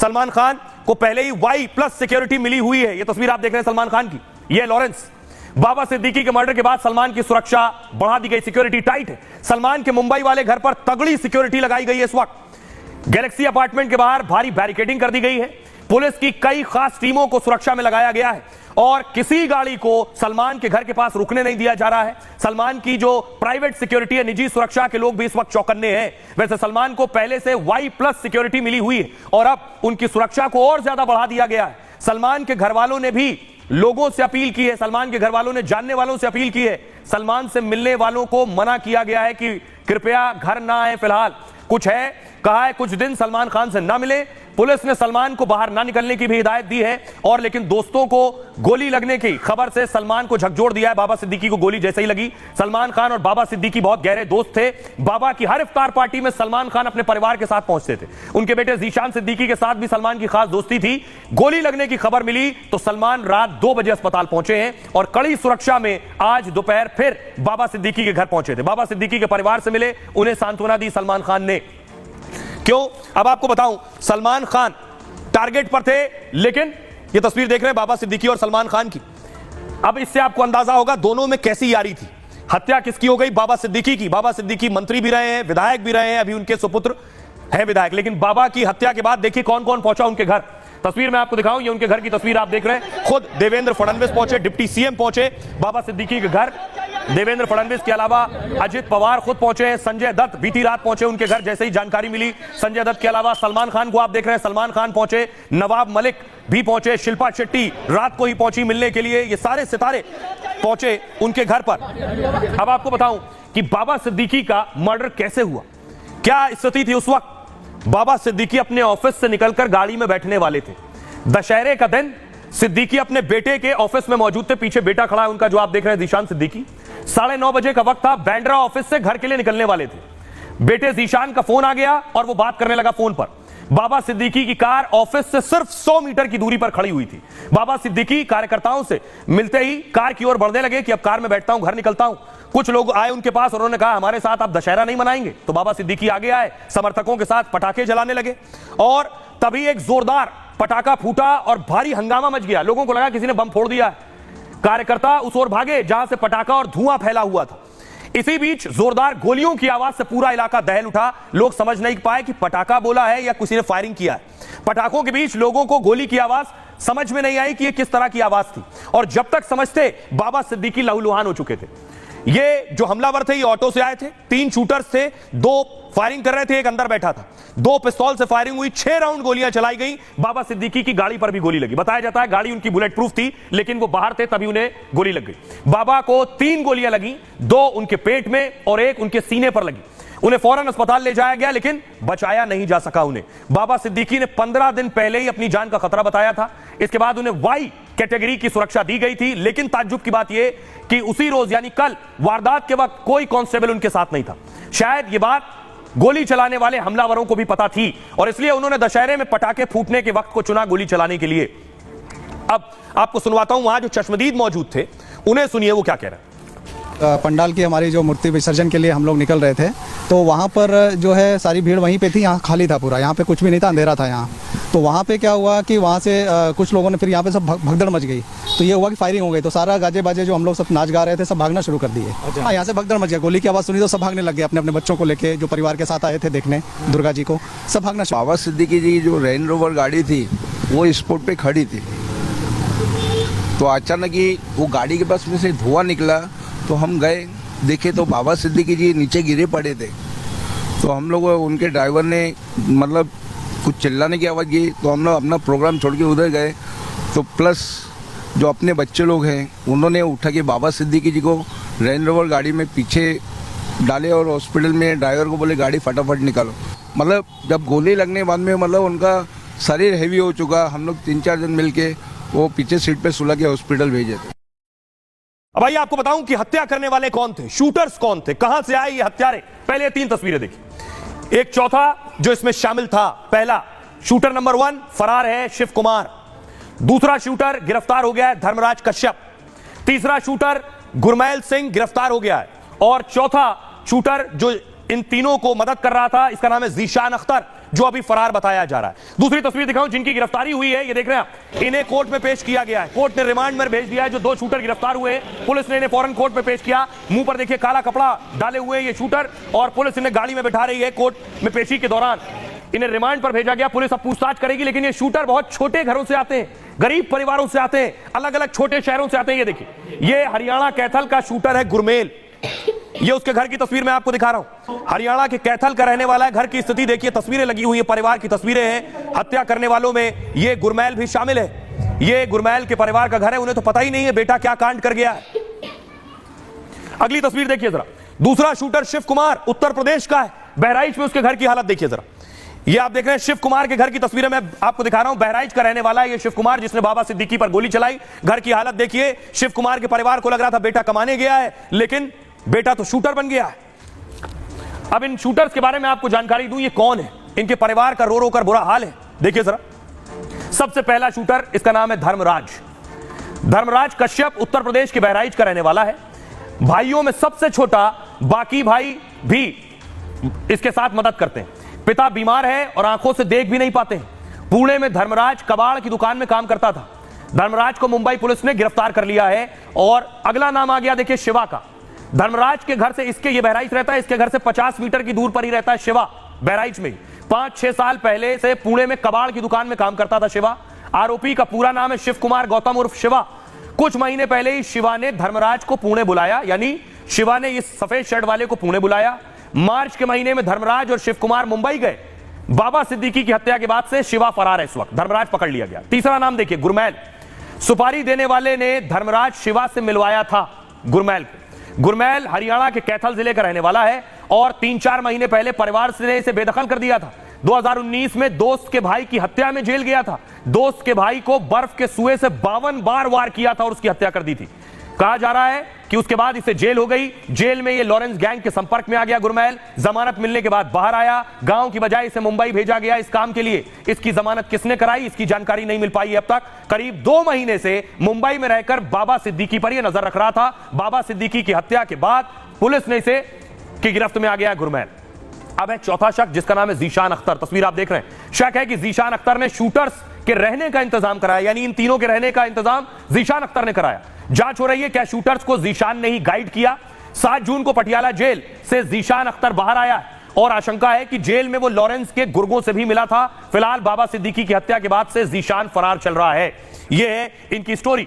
सलमान खान को पहले ही Y+ security मिली हुई है। यह तस्वीर आप देख रहे हैं सलमान खान की, यह लॉरेंस। बाबा सिद्दीकी के मर्डर के बाद सलमान की सुरक्षा बढ़ा दी गई, सिक्योरिटी टाइट है। सलमान के मुंबई वाले घर पर तगड़ी सिक्योरिटी लगाई गई है। इस वक्त गैलेक्सी अपार्टमेंट के बाहर भारी बैरिकेडिंग कर दी गई है। पुलिस की कई खास टीमों को सुरक्षा में लगाया गया है और किसी गाड़ी को सलमान के घर के पास रुकने नहीं दिया जा रहा है। सलमान की जो प्राइवेट सिक्योरिटी है, निजी सुरक्षा के लोग भी इस वक्त चौकन्ने हैं। वैसे सलमान को पहले से Y+ सिक्योरिटी मिली हुई है और अब उनकी सुरक्षा को और ज्यादा बढ़ा दिया गया है। सलमान के घर वालों ने भी लोगों से अपील की है, सलमान के घर वालों ने जानने वालों से अपील की है। सलमान से मिलने वालों को मना किया गया है कि कृपया घर ना आए, फिलहाल कुछ है, कहा है कुछ दिन सलमान खान से ना मिले। पुलिस ने सलमान को बाहर ना निकलने की भी हिदायत दी है और लेकिन दोस्तों को गोली लगने की खबर से सलमान को झकझोर दिया है। बाबा सिद्दीकी को गोली जैसे ही लगी, सलमान खान और बाबा सिद्दीकी बहुत गहरे दोस्त थे। बाबा की हर इफ्तार पार्टी में सलमान खान अपने परिवार के साथ पहुंचते थे। उनके बेटे ज़ीशान सिद्दीकी के साथ भी सलमान की खास दोस्ती थी। गोली लगने की खबर मिली तो सलमान रात 2 बजे अस्पताल पहुंचे हैं और कड़ी सुरक्षा में आज दोपहर फिर बाबा सिद्दीकी के घर पहुंचे थे। बाबा सिद्दीकी के परिवार से मिले, उन्हें सांत्वना दी सलमान खान ने। क्यों, अब आपको बताऊं, सलमान खान टारगेट पर थे, लेकिन ये तस्वीर देख रहे हैं बाबा सिद्दीकी और सलमान खान की। अब इससे आपको अंदाजा होगा दोनों में कैसी यारी थी। हत्या किसकी हो गई? बाबा सिद्दीकी की। बाबा सिद्दीकी मंत्री भी रहे हैं, विधायक भी रहे हैं, अभी उनके सुपुत्र हैं विधायक। लेकिन बाबा की हत्या के बाद देखिए कौन कौन पहुंचा उनके घर। तस्वीर मैं आपको दिखाऊं, ये उनके घर की तस्वीर आप देख रहे हैं। खुद देवेंद्र फडणवीस पहुंचे, डिप्टी सीएम पहुंचे बाबा सिद्दीकी के घर। देवेंद्र फडणवीस के अलावा अजित पवार खुद पहुंचे हैं, संजय दत्त बीती रात पहुंचे उनके घर जैसे ही जानकारी मिली। संजय दत्त के अलावा सलमान खान को आप देख रहे हैं, सलमान खान पहुंचे, नवाब मलिक भी पहुंचे, शिल्पा शेट्टी रात को ही पहुंची मिलने के लिए। ये सारे सितारे पहुंचे उनके घर पर। अब आपको बताऊं कि बाबा सिद्दीकी का मर्डर कैसे हुआ, क्या स्थिति थी उस वक्त। बाबा सिद्दीकी अपने ऑफिस से निकलकर गाड़ी में बैठने वाले थे। दशहरे का दिन सिद्दीकी अपने बेटे के ऑफिस में मौजूद थे। पीछे बेटा खड़ा है उनका, जो आप देख रहे हैं ज़ीशान सिद्दीकी। 9:30 बजे का वक्त था, बैंड्रा ऑफिस से घर के लिए निकलने वाले थे। बेटे ज़ीशान का फोन आ गया और वो बात करने लगा फोन पर। बाबा सिद्दीकी की कार ऑफिस से सिर्फ 100 मीटर की दूरी पर खड़ी हुई थी। बाबा सिद्दीकी कार्यकर्ताओं से मिलते ही कार की ओर बढ़ने लगे कि अब कार में बैठता हूं, घर निकलता हूं। कुछ लोग आए उनके पास और उन्होंने कहा हमारे साथ आप दशहरा नहीं मनाएंगे। तो बाबा सिद्दीकी आगे आए, समर्थकों के साथ पटाखे जलाने लगे और तभी एक जोरदार पटाखा फूटा और भारी हंगामा मच गया। लोगों को लगा किसी ने बम फोड़ दिया है। कार्यकर्ता उस ओर भागे जहां से पटाखा और धुआं फैला हुआ था। इसी बीच जोरदार गोलियों की आवाज से पूरा इलाका दहल उठा। लोग समझ नहीं पाए कि पटाखा बोला है या किसी ने फायरिंग किया है। पटाखों के बीच लोगों को गोली की आवाज समझ में नहीं आई कि यह किस तरह की आवाज थी और जब तक समझते बाबा सिद्दीकी लहूलुहान हो चुके थे। ये जो हमलावर थे ये ऑटो से आए थे, 3 शूटर्स थे, 2 फायरिंग कर रहे थे, एक अंदर बैठा था। 2 पिस्तौल से फायरिंग हुई, 6 राउंड गोलियां चलाई गई। बाबा सिद्दीकी की गाड़ी पर भी गोली लगी। बताया जाता है गाड़ी उनकी बुलेट प्रूफ थी, लेकिन वो बाहर थे तभी उन्हें गोली लग गई। बाबा को 3 गोलियां लगी, 2 उनके पेट में और 1 उनके सीने पर लगी। उन्हें फौरन अस्पताल ले जाया गया लेकिन बचाया नहीं जा सका उन्हें। बाबा सिद्दीकी ने 15 दिन पहले ही अपनी जान का खतरा बताया था। इसके बाद उन्हें Y कैटेगरी की सुरक्षा दी गई थी, लेकिन ताज्जुब की बात यह कि उसी रोज यानी कल वारदात के वक्त कोई कांस्टेबल उनके साथ नहीं था। शायद यह बात गोली चलाने वाले हमलावरों को भी पता थी और इसलिए उन्होंने दशहरे में पटाखे फूटने के वक्त को चुना गोली चलाने के लिए। अब आपको सुनवाता हूं, वहां जो चश्मदीद मौजूद थे उन्हें सुनिए वो क्या कह रहे हैं। पंडाल की हमारी जो मूर्ति विसर्जन के लिए हम लोग निकल रहे थे तो वहाँ पर जो है सारी भीड़ वहीं पे थी। यहाँ खाली था पूरा, यहाँ पे कुछ भी नहीं था, अंधेरा था यहाँ। तो वहाँ पे क्या हुआ कि वहाँ से कुछ लोगों ने फिर यहाँ पे सब भगदड़ मच गई। तो ये हुआ कि फायरिंग हो गई, तो सारा गाजे बाजे जो हम लोग सब नाच गा रहे थे सब भागना शुरू कर दिए। हाँ, यहाँ से भगदड़ मच गया, गोली की आवाज़ सुनी तो सब भागने लग गए अपने अपने बच्चों को लेके, जो परिवार के साथ आए थे देखने दुर्गा जी को, सब भागना। बाबा सिद्दीकी जी जो रेंज रोवर गाड़ी थी वो स्पॉट पे खड़ी थी, तो अचानक ही वो गाड़ी के पास में से धुआं निकला। तो हम गए देखे तो बाबा सिद्दीकी जी नीचे गिरे पड़े थे। तो हम लोग उनके ड्राइवर ने मतलब कुछ चिल्लाने की आवाज़ की, तो हम लोग अपना प्रोग्राम छोड़ के उधर गए। तो प्लस जो अपने बच्चे लोग हैं उन्होंने उठा के बाबा सिद्दीकी जी को रेंज रोवर गाड़ी में पीछे डाले और हॉस्पिटल में ड्राइवर को बोले गाड़ी फटाफट निकालो। मतलब जब गोली लगने के बाद में मतलब उनका शरीर हैवी हो चुका। हम लोग 3-4 दिन मिल के वो पीछे सीट पे सुला के हॉस्पिटल भेजे थे। अब आइए आपको बताऊं कि हत्या करने वाले कौन थे, शूटर्स कौन थे, कहां से आए ये हत्यारे। पहले 3 तस्वीरें देखिए। एक चौथा जो इसमें शामिल था, पहला शूटर नंबर 1 फरार है शिव कुमार। दूसरा शूटर गिरफ्तार हो गया है धर्मराज कश्यप। तीसरा शूटर गुरमैल सिंह गिरफ्तार हो गया है और चौथा शूटर जो इन तीनों को मदद कर रहा था इसका नाम है ज़ीशान अख्तर। जो अभी फरार बताया जा रहा है। दूसरी तस्वीर दिखाऊं जिनकी गिरफ्तारी हुई है, ये देख रहे हैं आप, इन्हें कोर्ट में पेश किया गया है। कोर्ट ने रिमांड में भेज दिया है। जो 2 शूटर गिरफ्तार हुए, पुलिस ने इन्हें फौरन कोर्ट में पेश किया। मुंह पर देखिए काला कपड़ा डाले हुए ये शूटर, और पुलिस इन्हें गाड़ी में बैठा रही है। कोर्ट में पेशी के दौरान इन्हें रिमांड पर भेजा गया। पुलिस अब पूछताछ करेगी, लेकिन ये शूटर बहुत छोटे घरों से आते हैं, गरीब परिवारों से आते हैं, अलग अलग छोटे शहरों से आते हैं। ये देखिए, ये हरियाणा कैथल का शूटर है गुरमेल। ये उसके घर की तस्वीर मैं आपको दिखा रहा हूं। हरियाणा के कैथल का रहने वाला है। घर की स्थिति देखिए, तस्वीरें लगी हुई है, परिवार की तस्वीरें हैं। हत्या करने वालों में ये गुरमेल भी शामिल है। ये गुरमेल के परिवार का घर है। उन्हें तो पता ही नहीं है बेटा क्या कांड कर गया है। अगली तस्वीर देखिए जरा। दूसरा शूटर शिव कुमार उत्तर प्रदेश का है। बहराइच में उसके घर की हालत देखिए जरा। ये आप देख रहे हैं शिव कुमार के घर की तस्वीरें मैं आपको दिखा रहा हूं। बहराइच का रहने वाला है ये शिव कुमार, जिसने बाबा सिद्दीकी पर गोली चलाई। घर की हालत देखिए। शिव कुमार के परिवार को लग रहा था बेटा कमाने गया है, लेकिन बेटा तो शूटर बन गया है। अब इन शूटर्स के बारे में आपको जानकारी दूं, ये कौन है, इनके परिवार का रो रो कर बुरा हाल है। देखिए जरा। सबसे पहला शूटर, इसका नाम है धर्मराज। धर्मराज कश्यप उत्तर प्रदेश के बहराइच का रहने वाला है। भाइयों में सबसे छोटा, बाकी भाई भी इसके साथ मदद करते हैं। पिता बीमार है और आंखों से देख भी नहीं पाते हैं। पुणे में धर्मराज कबाड़ की दुकान में काम करता था। धर्मराज को मुंबई पुलिस ने गिरफ्तार कर लिया है। और अगला नाम आ गया देखिए शिवा का। धर्मराज के घर से, इसके ये बहराइच रहता है, इसके घर से 50 मीटर की दूर पर ही रहता है शिवा, बहराइच में। 5-6 साल पहले से पुणे में कबाड़ की दुकान में काम करता था शिवा। आरोपी का पूरा नाम है शिव कुमार गौतम उर्फ शिवा। कुछ महीने पहले ही शिवा ने धर्मराज को पुणे बुलाया, यानी शिवा ने इस सफेद शर्ट वाले को पुणे बुलाया। मार्च के महीने में धर्मराज और शिव कुमार मुंबई गए। बाबा सिद्दीकी की हत्या के बाद से शिवा फरार है इस वक्त। धर्मराज पकड़ लिया गया। तीसरा नाम देखिए गुरमेल। सुपारी देने वाले ने धर्मराज शिवा से मिलवाया था गुरमेल को। गुरमेल हरियाणा के कैथल जिले का रहने वाला है और 3-4 महीने पहले परिवार ने इसे बेदखल कर दिया था। 2019 में दोस्त के भाई की हत्या में जेल गया था। दोस्त के भाई को बर्फ के सुए से 52 बार वार किया था और उसकी हत्या कर दी थी। कहा जा रहा है कि उसके बाद इसे जेल हो गई। जेल में ये लॉरेंस गैंग के संपर्क में आ गया गुरमेल। जमानत मिलने के बाद बाहर आया। गांव की बजाय इसे मुंबई भेजा गया इस काम के लिए। इसकी जमानत किसने कराई, इसकी जानकारी नहीं मिल पाई अब तक। करीब 2 महीने से मुंबई में रहकर बाबा सिद्दीकी पर यह नजर रख रहा था। बाबा सिद्दीकी की हत्या के बाद पुलिस ने इसे की गिरफ्त में आ गया गुरमेल। अब है चौथा शख्स, जिसका नाम है जीशान अख्तर। तस्वीर आप देख रहे हैं। शक है कि जीशान अख्तर ने शूटर्स के रहने का इंतजाम कराया, यानी इन तीनों के रहने का इंतजाम जीशान अख्तर ने कराया। जांच हो रही है क्या शूटर्स को जीशान ने ही गाइड किया। 7 जून को पटियाला जेल से जीशान अख्तर बाहर आया है और आशंका है कि जेल में वो लॉरेंस के गुर्गों से भी मिला था। फिलहाल बाबा सिद्दीकी की हत्या के बाद से जीशान फरार चल रहा है। यह है इनकी स्टोरी।